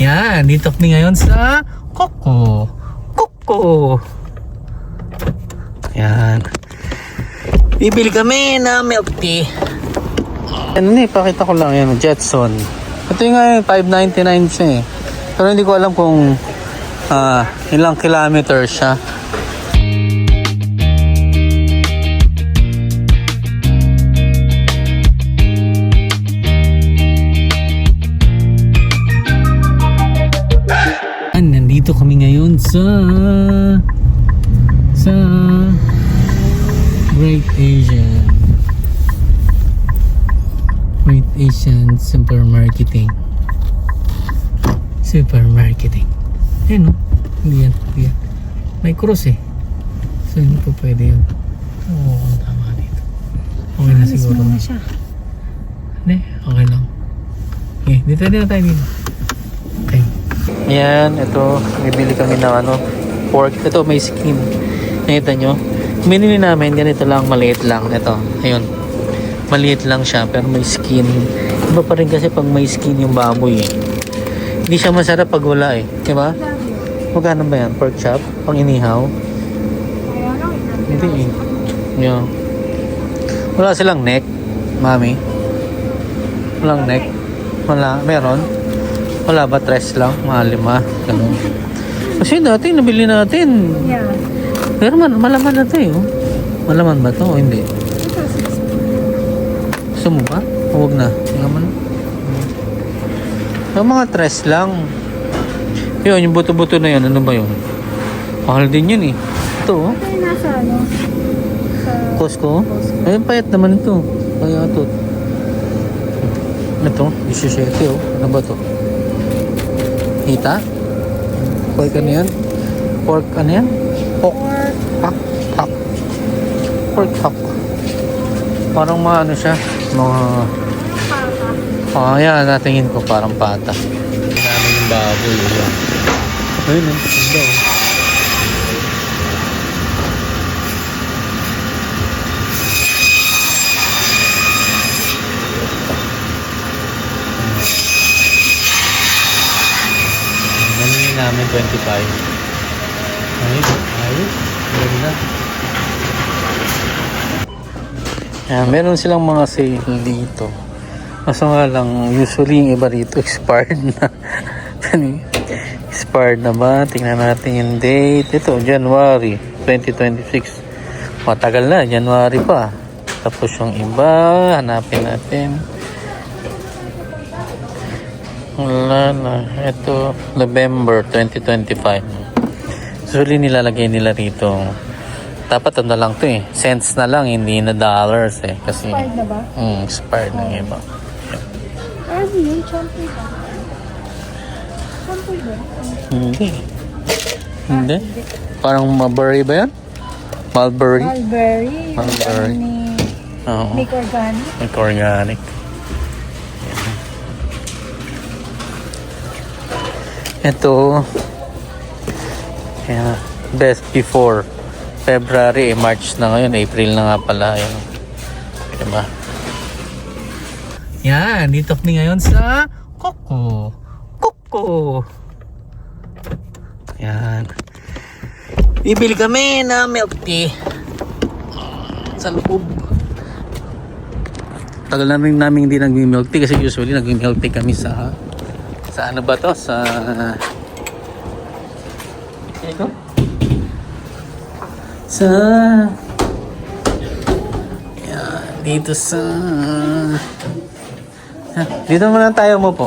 Yan, dito kami ngayon sa Coco. Coco. Yan. Bibili kami na milk tea. Ano na, ipakita ko lang yan, Jetson. Ito yung nga 5.99 siya eh. Pero hindi ko alam kung ilang kilometer siya. Nandito kami ngayon sa Great Asian Supermarketing. Ayun, no? Hindi yan. May cross eh. So hindi po pwede yun. Oo, tama dito. Okay na siguro. Hindi, okay lang. Okay, dito na tayo dito. Okay. Ayan, ito. Bibili kami ng pork. Ito may skin. Nakita nyo? Binili namin, ganito lang, maliit lang. Ito, ayun. Maliit lang siya, pero may skin. Iba pa rin kasi pag may skin yung baboy eh. Hindi siya masarap pag wala eh. Diba? Magkano ba yan? Pork chop? Pang inihaw? Hindi eh. Yeah. Wala silang neck, mami. Walang neck. Wala. Meron? Wala ba? Tres lang? Mga 5. Ganun. Kasi dati nabili natin. Yeah. Pero malaman na ito eh. Oh. Malaman ba ito o hindi? Gusto mo ba? Huwag na. Malaman. Yung mga tres lang. Yun, yung buto-buto na yun. Ano ba yun? Mahal din yun eh. Ito oh. Ito yung nasa sa Costco? Ayun, payat naman ito. Kaya ito. Ito, 17 oh. Ano ba ito? Hita? Pork ano yan? Pork ano yan? Pork hak. Pork hak. Parang mga ano siya? Mga... yan, natingin ko parang pata. Namin yung baboy. Ayun eh. Ganda oh. Namin namin 25. Ayun. Ganda. Meron silang mga sale dito. Kaso nga lang, usually yung iba rito expired na. Expired na ba? Tingnan natin yung date. Ito, January 2026. Matagal na, January pa. Tapos yung iba, hanapin natin. Wala na. Ito, November 2025. Usually nilalagay nila rito. Dapat ano lang to eh. Cents na lang, hindi na dollars eh. Kasi, expired na ba? Expired na yung iba. Ano yun? Shampoo ba? Shampoo ba? Hindi. Hindi? Parang Mulberry ba yan? Mulberry? Mulberry. Oo. Make organic. Make organic. Ito. Yan. Best before. February, March na ngayon. April na nga pala. Yan. Diba? Yan. Dito kami ngayon sa Coco. Coco. Yan. Bibili kami na milk tea. Sa loob. Tagal namin hindi nag-milk tea kasi usually nag-milk tea kami sa ano ba to? Sa ito? Yan, dito sa dito muna tayo mo po.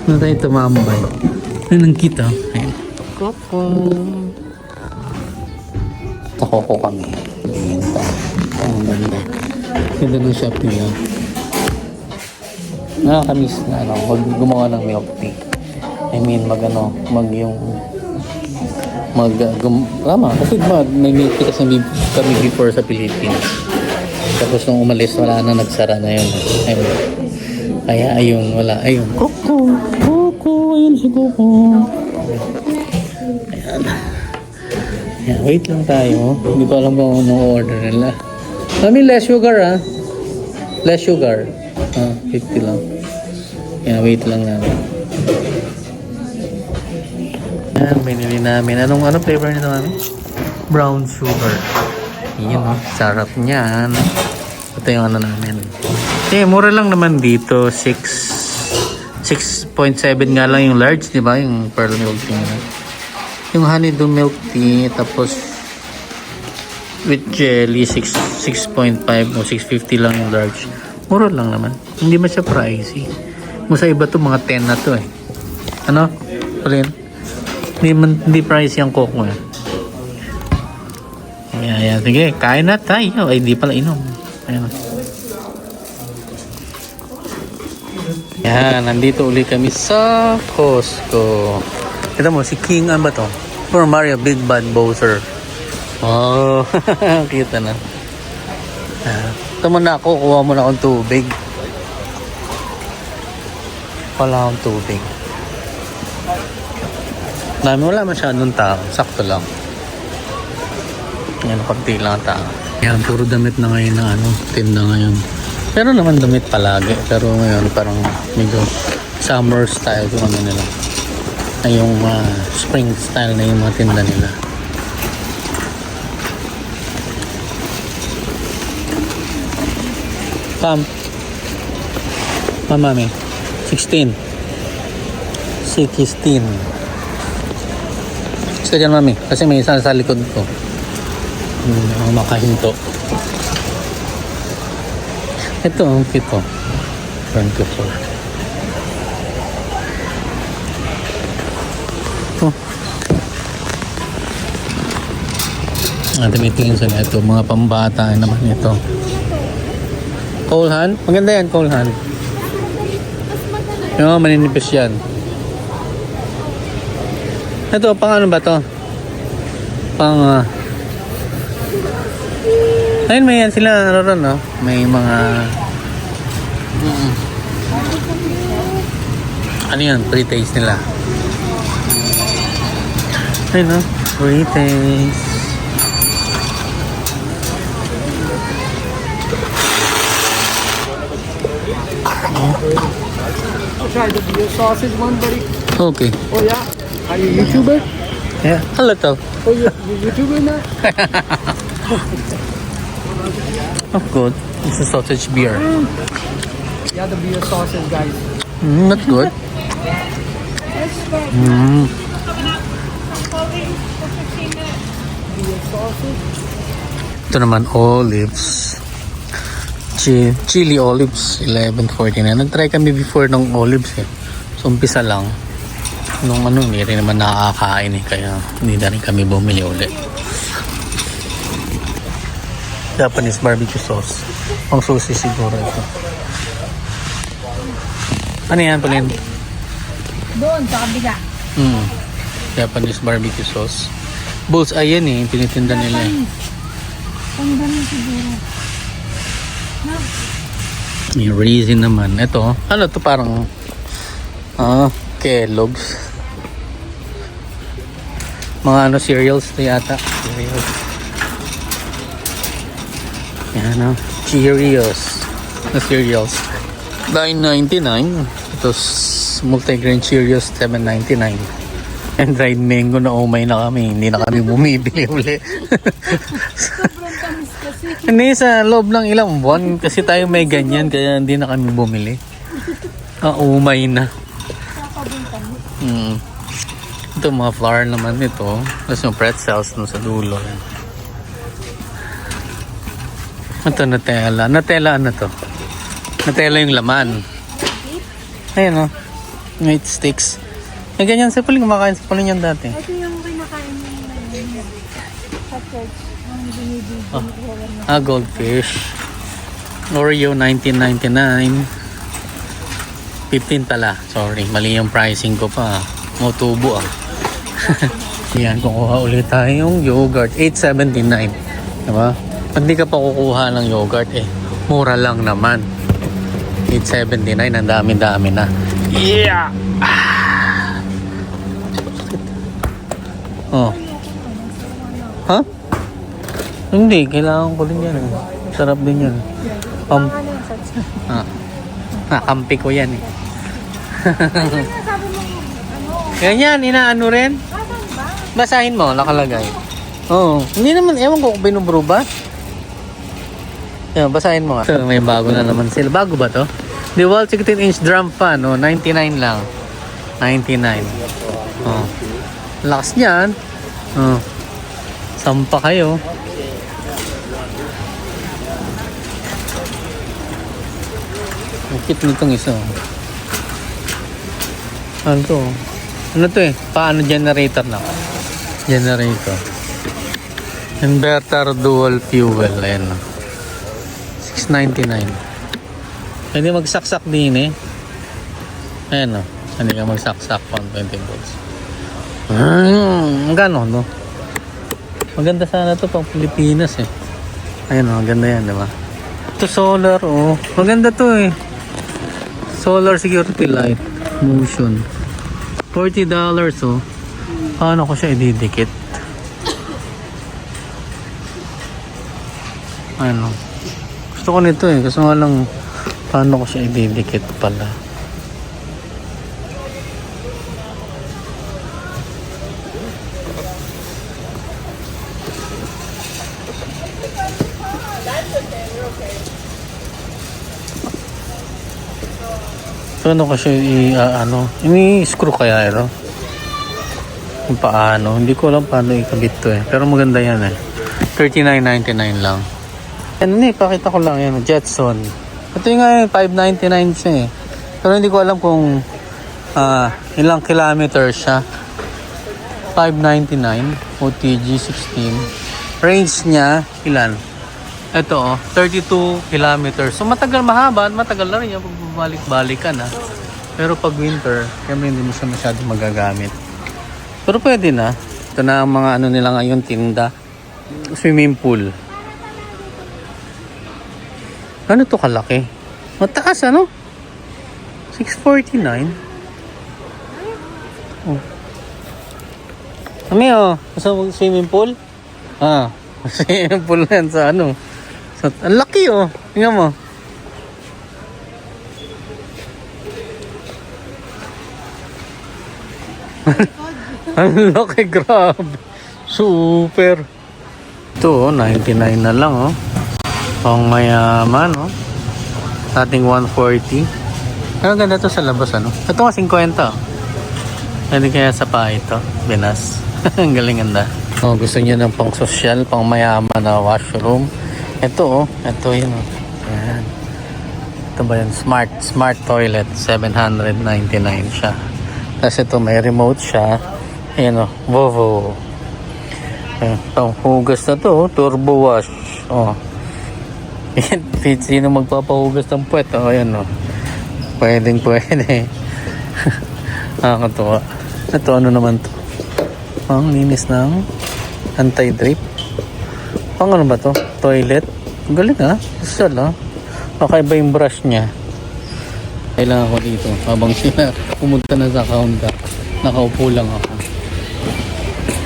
Dito tayo tumambay. Anong kita? Ayan. Coco. Coco kami. Ayan pa. Ang ganda. Ganda ng shop nila. Nakakamiss na gumawa ng milk tea. I mean, kasi may milk tea kasi kami before sa Philippines. Tapos nung umalis, wala na, nagsara na yun. Ayun. Kaya ayun, wala. Ayun. Coco. Ayun si Coco. Ayan. Ayan. Wait lang tayo. Hindi ko alam kung anong order nila. Kami less sugar Less sugar. 50 lang. Ayan, wait lang namin. Yan, binili namin. Anong flavor nito namin? Brown sugar. Yan, oh. Sarap niyan. Ito yung ano namin. Eh, mura lang naman dito. 6.7 nga lang yung large, di ba? Yung pearl milk tea na. Yung honeydew milk tea, tapos with jelly, 6.5 o 6.50 lang yung large. Mura lang naman. Hindi man siya pricey. Kung sa iba to, mga 10 na to eh. Ano? Pauline? Hindi pricey ang coco eh. Ayan. Sige, kain na tayo. Ay, di pala inom. Ayan. Yan, nandito uli kami sa Costco. Kita mo, si King, ano ba to? Super Mario Big Bad Bowser. Oh, kita na. Ito muna ako, kuha muna akong tubig. Wala akong tubig. Wala masyadong tao. Sakto lang. Yan, konti lang ang tao. Yan, puro damit na ngayon na tinda ngayon. Pero naman damit palagi. Pero ngayon parang medyo summer style yung ano nila. Ay yung spring style na yung mga tinda nila. Mami. 16. Gusto dyan, mami. Kasi may isa sa likod ko. Makahinto. Ito, ang pito. 24. Ito. Tumitingin sa ito. Mga pambata naman ito. Cole hand? Maganda yan, Cole hand. Yung maninipis yan. Ito, pang ano ba to? Pang ayun, may yan sila ron, no? May mga ano yan? Pre-taste nila. Ayun, no? Pre-taste. I'll try the beer sausage one, buddy. Okay. Oh yeah? Are you YouTuber? Yeah, a little. Oh, you YouTuber now? Oh, good. It's a sausage beer. Yeah, the beer sausage, guys. Not good. Beer sausage. Ito naman, olives. Chili olives, 11.49. Nag-try kami before ng olives eh. So, umpisa lang. Nung hindi rin naman nakakain eh. Kaya hindi na rin kami bumili ulit. Japanese barbecue sauce. Pang sushi siguro ito. Ano yan, Pauline? Doon, sa kabila. Japanese barbecue sauce. Bulls, ayan eh. Tinitinda nila eh. Ang ganun siguro. May raisin naman. Ito, ano to parang Kellogg's. Mga cereals to yata. Cereals. Yan Cheerios. Na cereals. $9.99. Ito multigrain Cheerios, $7.99. And dried mango na umay na kami. Hindi na kami bumibili uli. Sobrang tamis kasi. Hindi, sa loob ng ilang buwan kasi tayo may ganyan kaya hindi na kami bumili. Umay na. Ito mga flour naman ito. Tapos yung pretzels no, sa dulo. Ito Nutella. Nutella ano to? Nutella yung laman. Ayan o. Meat sticks. May ganyan sa Pauline. Kumakain sa Pauline yan dati. Ito yung kinakain niya sa church. Ang binibigyan. Goldfish. Oreo, $19.99. 15 pala. Sorry, mali yung pricing ko pa. Motubo Yan, kukuha ulit tayong yogurt. $8.79. Diba? Pag di ka pa kukuha ng yogurt, mura lang naman. $8.79. Ang dami-dami na. Yeah! Oh. Ha? Hindi, kailangan ko din yan. Sarap din yan. Nakampi ko yan Sabi mo, Ganyan, inaano rin? Basahin mo, nakalagay. Oo. Hindi naman, ewan ko kung binubro ba. Yan, basahin mo nga. Ito, may bago na naman sila. Bago ba to? DeWalt 16-inch drum fan, oh, 99 lang. 99. Oh. Lakas niyan. Oh. Sampa kayo. Ang cute nitong isa. Ano to? Ano to eh? Paano generator na? Generator. Inverter dual fuel. Ayan na. 699. Pwede magsaksak din eh. Ayan o. Hindi ka magsaksak 120 volts. Ang gano no? Maganda sana to pang Pilipinas eh. Ayan o. Maganda yan diba? Ito solar oh. Maganda to eh. Solar security light. Motion. $40 oh. Paano ko siya ididikit? Ano? Gusto ko nito eh. Gusto nga lang paano ko siya ididikit pala. Paano ko siya ini-screw kaya ito? Kung paano? Hindi ko alam paano ikabit to eh. Pero maganda yan eh. $39.99 lang. Ano eh, pakita ko lang yan. Jetson. Ito yung nga 599 siya eh. Pero hindi ko alam kung ilang kilometer siya. 599 OTG 16. Range niya ilan? Ito oh, 32 kilometers. So matagal, mahaba at matagal na rin yung pagbalik-balikan ha. Pero pag winter, kaya hindi mo siya masyadong magagamit. Pero pwede na. Ito na ang mga ano nila ngayon, tinda. Swimming pool. Ano to kalaki? Mataas ano? 649. Oh. Kami oh, gusto mo swimming pool? Swimming pool na yan sa ano. Ang laki oh. Tingnan mo. Ang laki, grabe. Super. Ito oh, 99 na lang oh. Pang mayaman oh. Ating 140. Ang ganda to sa labas ano. Ito nga 50 oh. Hindi kaya sa pa ito. Binas. Ang galing ganda. Oh, gusto niyo ng pang social, pang mayaman na washroom. Ito oh. Ito yun oh. Ayan. Ito ba yun? Smart toilet. 799 siya. Tapos ito may remote siya. Ayan oh. Vovo. Ayan. Hugas na to oh. Turbo wash. Oh. Sino magpapahugas ng puwet? Oh, ayan oh. Pwede. Nakakatuwa. Ito ano naman to? Ang linis ng anti-drip. Pang ano ba to? Toilet. Ang galing ha. Social ha. Kakaiba yung brush niya. Kailangan ko dito. Habang sila pumunta na sa counter. Nakaupo lang ako.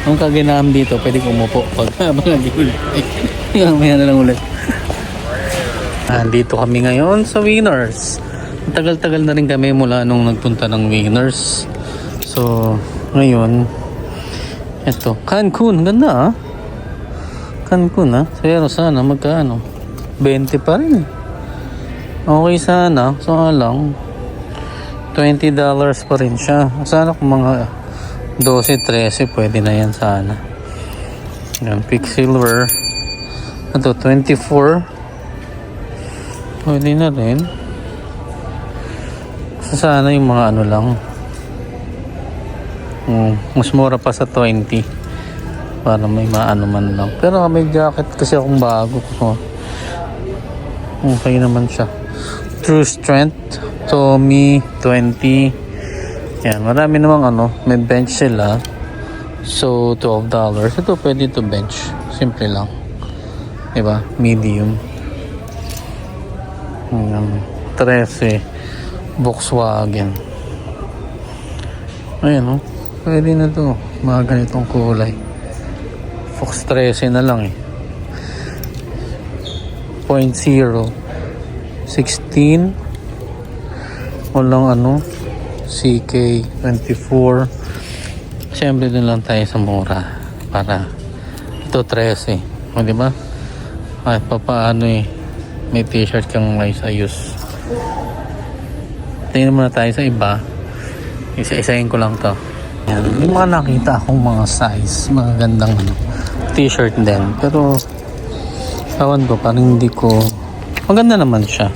Ang kaginaham dito, pwede kumupo pag habang nag-iulay. Maya na lang ulit. Andito kami ngayon sa Winners. Tagal-tagal na rin kami mula nung nagpunta ng Winners. So, ngayon, ito, Cancun. Ganda ah. Cancun ah. Pero sana magkaano? 20 pa rin. Okay sana. So lang. $20 pa rin siya. Sana kung mga 12-13 pwede na yan sana. Yan, Quicksilver. Ito, 24. Pwede na rin. Sana yung mga ano lang. Mas mura pa sa 20. Para may maano man lang. Pero may jacket kasi akong bago ko. Okay naman siya. True Strength. Tommy 20. Yan. Marami namang ano. May bench sila. So $12. Ito pwede to bench. Simple lang. Diba? Medium. 13. Volkswagen. Ayan o. Pwede na to. Mga ganitong kulay. Fox 13 na lang eh. 0.0 16. Walang ano. CK 24. Siyempre dun lang tayo sa mura. Para ito 13. O diba? Kahit pa paano eh. May t-shirt kang may ayos. Tingnan muna tayo sa iba. Isa-isahin ko lang to. Yan. Yung mga nakita akong mga size. Mga gandang t-shirt din. Pero awan ko, parang hindi ko maganda naman siya.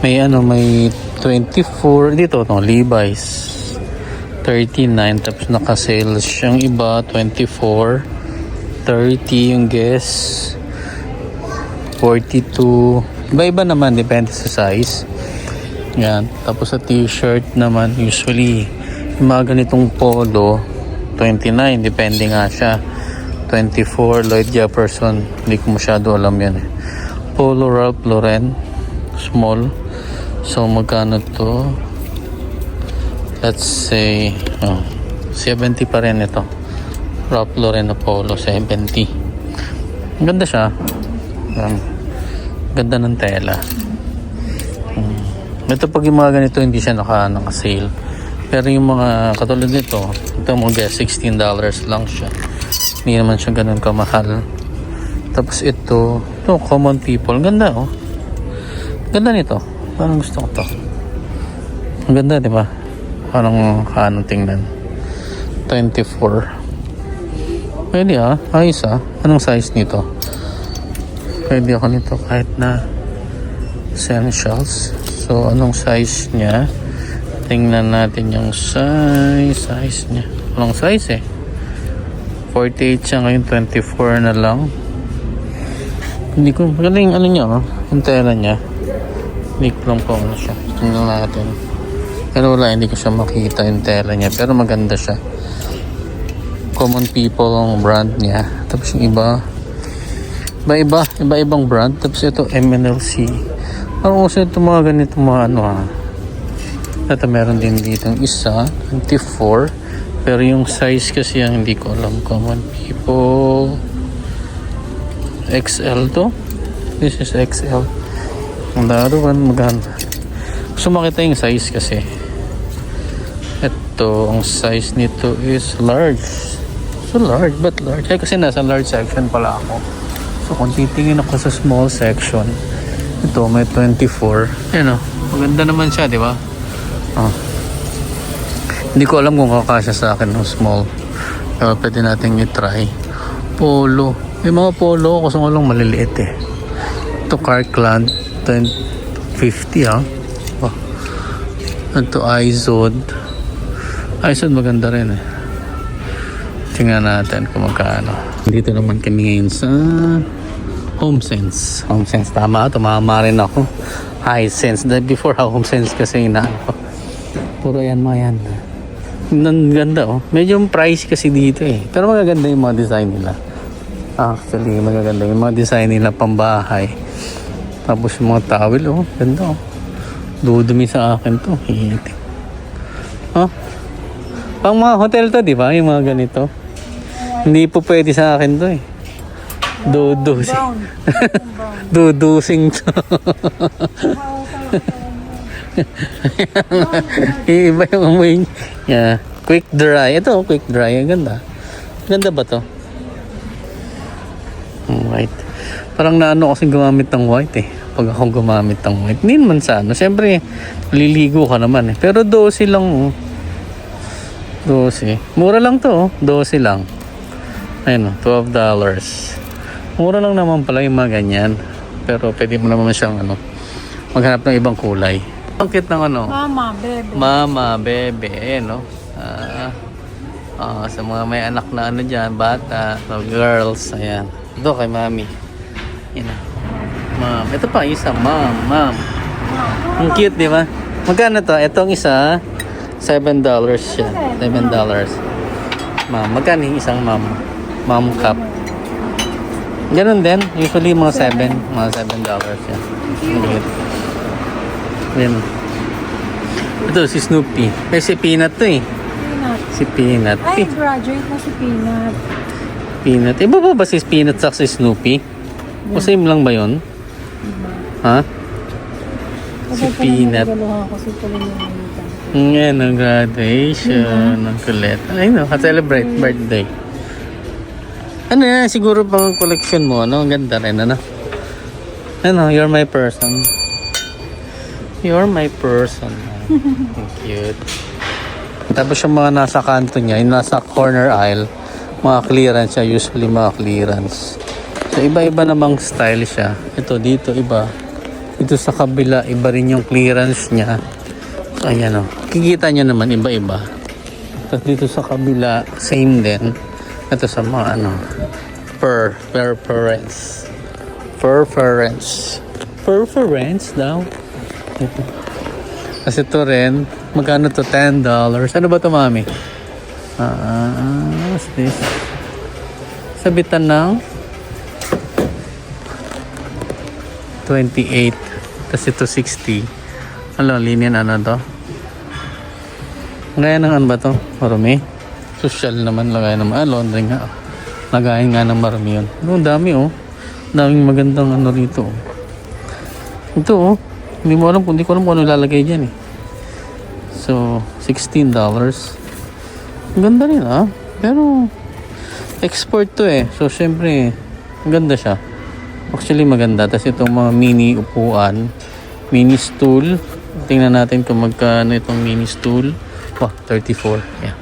May may 24 dito, no, Levi's 39, tapos naka-sale siyang iba 24, 30 yung guess, 42, iba-iba naman, depende sa size. Yan. Tapos sa t-shirt naman, usually yung mga ganitong polo 29, depende nga siya. 24 Lloyd Jefferson, hindi ko masyado alam yan eh. Polo Ralph Lauren small, so magkano to? Let's say 70 pa rin ito. Ralph Lauren na polo 70. Ang ganda siya. Ganda ng tela. Ito pag yung mga ganito hindi siya naka-sale. Pero yung mga katulad nito, ito mo guess $16 lang siya. Hindi naman siya ganun kamahal. Tapos ito common people. Ganda oh. Ganda nito. Parang gusto ko to. Ang ganda, di ba? Parang tingnan. 24. Pwede ayos Anong size nito? Pwede ako nito kahit na essentials. So anong size niya? Tingnan natin yung size niya. Walang size 48 siya ngayon, 24 na lang. Hindi ko magaling niya yung tela niya. Hindi ko lang po siya. Tingnan natin. Pero wala, hindi ko siya makita yung tela niya. Pero maganda siya. Common people ang brand niya. Tapos yung iba-ibang brand. Tapos ito MNLC. Parang uso ito mga ganito mga Ito meron din dito yung isa 24. Pero yung size kasi yung hindi ko alam. Common people XL to. This is XL. Ang daro maganda. Gusto makita yung size kasi. Ito, ang size nito is large. So large, but large. Kasi nasa large section pala ako. So kung titingin ako sa small section, ito may 24. Ayan maganda naman siya, di ba? Hindi ko alam kung kakasya sa akin ng small. Pero pwede natin i-try. Polo. May mga polo kasi nga lang maliliit Ito Kirkland 50 Ito Izod maganda rin tingnan natin kung magkano. Dito naman kami ngayon sa HomeSense. Tama, tumama rin ako. Hisense. Before HomeSense kasi puro yan mga yan. Ang ganda medyo price kasi dito pero magaganda yung mga design nila. Actually magaganda yung mga design nila pambahay. Tapos yung mga towel ganda dudumi sa akin to. Pang mga hotel to, di ba? Yung mga ganito. Hindi po pwede sa akin to Dudusing to. Iba yung amoy niya. Quick dry. Ito quick dry. Ang ganda. Ganda ba to? White. Parang kasi gumamit ng white pag ako gumamit ng white. Hindi naman siyempre liligo ka naman pero 12 lang 12. Mura lang to 12 lang. Ayun $12. Mura lang naman pala yung mga ganyan. Pero pwede mo naman siyang maghanap ng ibang kulay. Ang cute ng Mama, bebe. Sa mga may anak na dyan, bata, girls, ayan. Ito kay mami. Yan Ma'am. Ito pa isa, ma'am. Ang cute, di ba? Magkano to? Itong isa, $7 siya. $7. Ma'am, magkano yung isang ma'am cup? Ganun din. Usually mga $7 siya. Yan. Ito si Snoopy. Si Peanut to Si Peanut. Ay, graduate na si Peanut. Peanut. Iba ba si Peanut sa si Snoopy? O same lang ba yun? Ha? Si Peanut. Ngayon ang graduation ng kulit. Ay no, ka-celebrate birthday. Ano yan, siguro pang collection mo, ano? Ang ganda rin, ano? Ano, you're my person. You're my person. Cute. Tapos yung mga nasa kanto niya, yung nasa corner aisle, mga clearance siya, usually mga clearance. So, iba-iba namang style siya. Ito, dito, iba. Ito sa kabila, iba rin yung clearance niya. So, ayan o. Kikita nyo naman, iba-iba. Tapos dito sa kabila, same din. Ito sa mga ano, preference daw. Ito. Kasi ito rin, magkano to? $10. Ano ba ito, mami? What's this? Sabitan ng 28. Tapos ito 60. Ano, linian ano to? Lagayan ng ano ba to? Marumi? Social naman, lagayan naman. Laundry nga. Lagayan nga ng marumi yun. Ang dami oh. Daming magandang ano rito oh. Ito oh. Hindi ko alam kung ano lalagay dyan eh. So, $16. Ang ganda rin ah. Pero, export to eh. So, syempre, maganda siya. Actually, maganda. Tapos itong mga mini upuan, mini stool. Tingnan natin kung magkano itong mini stool. Wow, 34. Yeah.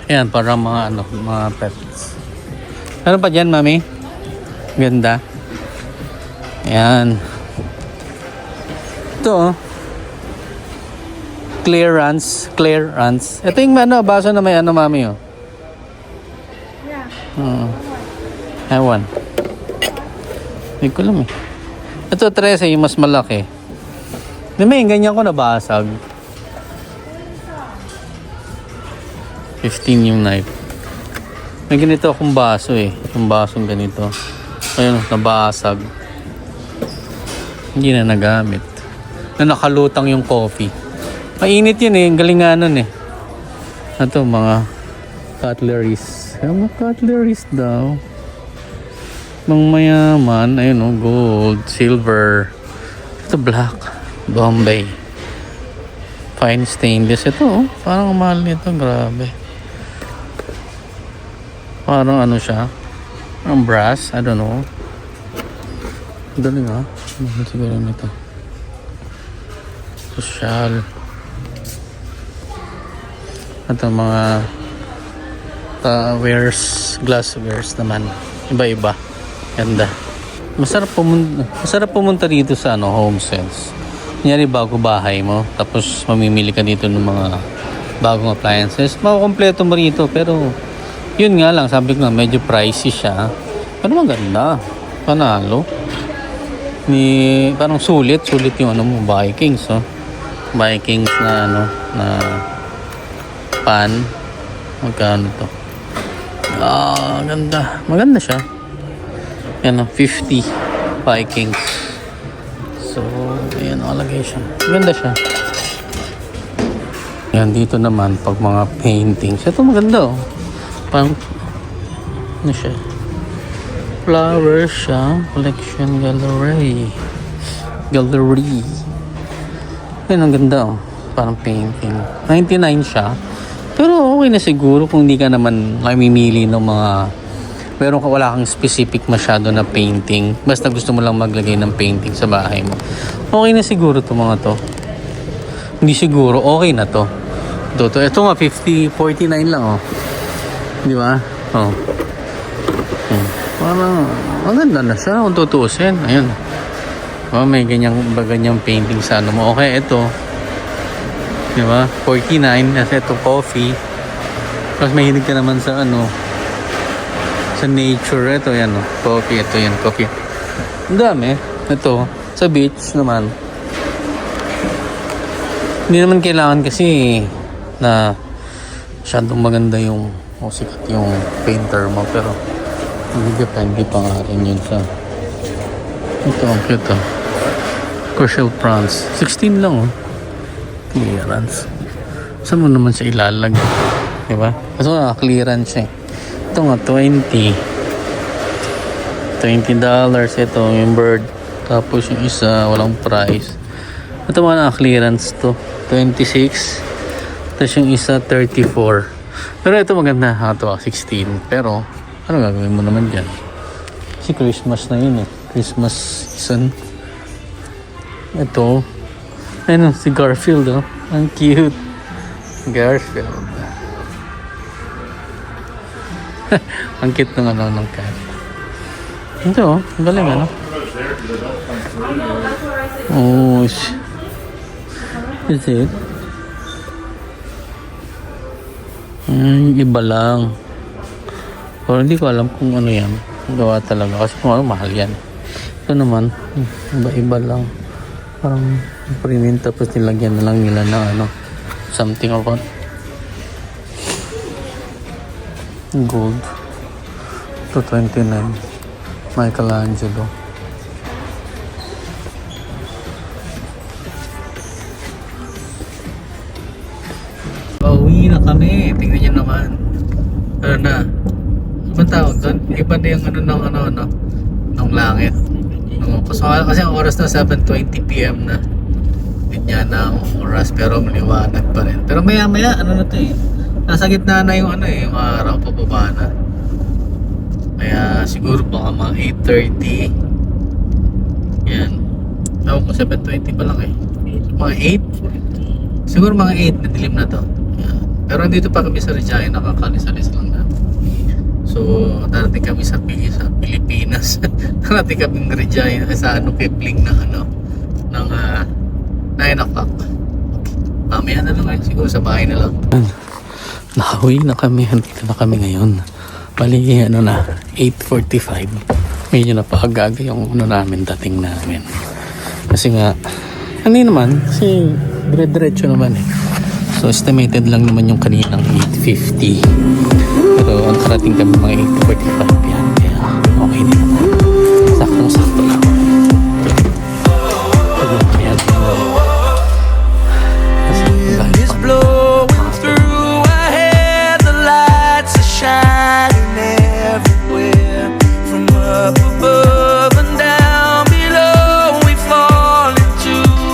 Ayan, para mga ano, mga pets. Ano pa dyan, mami? Ganda. Ayan. Ito, oh. Clearance. Ito yung ano, baso na may ano, mami, oh. Yeah. Ewan. Hindi ko alam, eh. Ito, 13, yung mas malaki. Di ba yung ganyan ko nabasag? 15 yung knife. May ganito akong baso eh. Yung basong ganito. Ayun, nabasag. Hindi na nagamit. Na nakalutang yung coffee. Mainit yun eh. Ang galing nga nun eh. Ito mga cutleries. Mga cutleries daw. Mga mayaman. Ayun oh, gold, silver. Ito black. Bombay. Fine stainless. Ito oh. Parang mahal nito. Grabe. Parang ano siya. Parang brass. I don't know. Galing ah. Mahal siguro nito. Social. Ito mga glasswares naman. Iba-iba. Ganda. Masarap pumunta dito sa ano, Home Sense. Kunyari bago bahay mo, tapos mamimili ka dito ng mga bagong appliances. Makukompleto mo rito, pero yun nga lang, sabi ko nga, medyo pricey siya. Pero maganda. Panalo. Parang sulit yung ano mo, Vikings, oh. Vikings na ano, na pan. Magkano to? Ganda. Maganda siya. Yan, 50 Vikings. So, ayan, nakalagay siya. Maganda siya. Yan, dito naman, pag mga paintings. Ito maganda, oh. Pang, ano siya? Flower siya. Collection gallery. Yan, ang ganda, oh. Parang painting. 99 siya. Pero okay na siguro kung hindi ka naman mamimili ng mga wala kang specific masyado na painting. Basta gusto mo lang maglagay ng painting sa bahay mo. Okay na siguro to mga to. Hindi siguro, okay na to. Ito nga, 49 lang, oh. Di ba? Oh. Parang, maganda na siya kung tutuusin. Ayun. Oh, may ganyang painting sa ano mo. Okay, ito. Di ba? 49. Kasi ito, coffee. Tapos mahilig ka naman sa ano, sa nature. Ito, yan, oh. Coffee. Ito, yan, coffee. Ang dami. Ito, sa beach naman. Hindi naman kailangan kasi na masyadong maganda yung sikat yung painter mo, pero hindi pa nga rin yun sa ito, ang cute, oh. Crucial prawns 16 lang, oh. Clearance. Saan mo naman siya ilalagay, diba? Kasi clearance siya, eh. Ito nga $20. Ito yung bird. Tapos yung isa walang price. Ito mga clearance to. 26. Tapos yung isa 34. Pero ito maganda. Ito 16. Pero ano gagawin mo naman dyan? Kasi Christmas na yun eh. Christmas season. Ito. Ayun si Garfield oh. Ang cute. Garfield. Ang cute ng ano ng cat. Ito oh. Ang galing ano. Oh. Is it? Iba lang. Pero hindi ko alam kung ano yan. Gawa talaga. Kasi kung ano, mahal yan. Ito naman, iba-iba lang. Parang premium tapos nilagyan na lang nila ng ano, something about gold. Ito 29. Michelangelo. Pauwi na kami. Tingnan nyo naman. Ano na? Ano tawag doon? Iba na yung ano ng langit. Kasi ang oras na 7:20 PM na. Ganyan na ang oras pero maliwanag pa rin. Pero maya ano na to eh. Nasa gitna na yung yung araw, pababa na. Kaya siguro baka mga 8:30. Yan. Tawag ko 7:20 pa lang eh. Mga 8? Siguro mga 8 na dilim na to. Yan. Pero dito pa kami sa Regina, nakakalis-alis lang na. So, darating kami sa Pilipinas. Darating kami ng Regina sa Kipling na ng 9 o'clock. Okay. Mamaya na lang ngayon, siguro sa bahay na lang. Nakauwi na kami, dito na kami ngayon. Bali, na, 8:45. Medyo napakagaga yung namin, dating namin. Kasi nga, naman, kasi dire-diretso naman eh. So, estimated lang naman yung kaninang 8:50. Pero ang karating kami mga 8:45 yan. Kaya okay din naman.